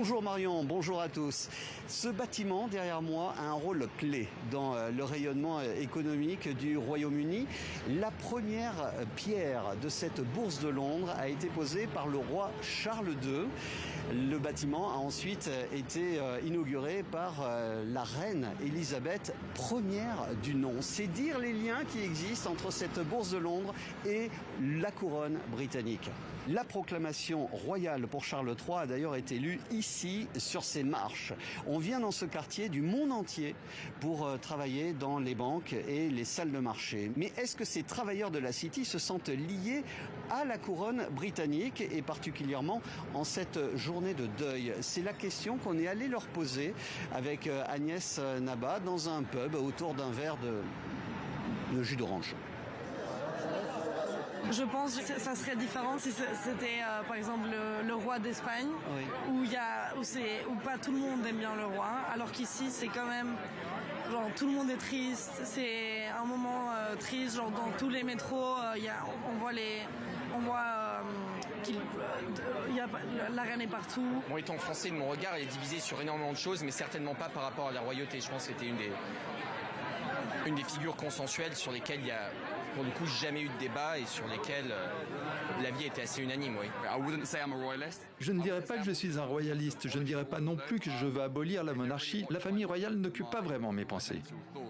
Bonjour Marion, bonjour à tous. Ce bâtiment derrière moi a un rôle clé dans le rayonnement économique du Royaume-Uni. La première pierre de cette bourse de Londres a été posée par le roi Charles II. Le bâtiment a ensuite été inauguré par la reine Elisabeth Ier du nom. C'est dire les liens qui existent entre cette bourse de Londres et la couronne britannique. La proclamation royale pour Charles III a d'ailleurs été lue ici, sur ces marches. On vient dans ce quartier du monde entier pour travailler dans les banques et les salles de marché. Mais est-ce que ces travailleurs de la City se sentent liés à la couronne britannique et particulièrement en cette journée de deuil? C'est la question qu'on est allé leur poser avec Agnès Naba dans un pub autour d'un verre de jus d'orange. Je pense que ça serait différent si c'était par exemple le roi d'Espagne, Oui. où pas tout le monde aime bien le roi, alors qu'ici c'est quand même genre tout le monde est triste, c'est un moment triste, genre dans tous les métros la reine est partout. Bon, étant français, mon regard est divisé sur énormément de choses, mais certainement pas par rapport à la royauté. Je pense que c'était une des figures consensuelles sur lesquelles il y a, pour le coup, jamais eu de débat et sur lesquelles l'avis était assez unanime, oui. Je ne dirais pas que je suis un royaliste, je ne dirais pas non plus que je veux abolir la monarchie. La famille royale n'occupe pas vraiment mes pensées.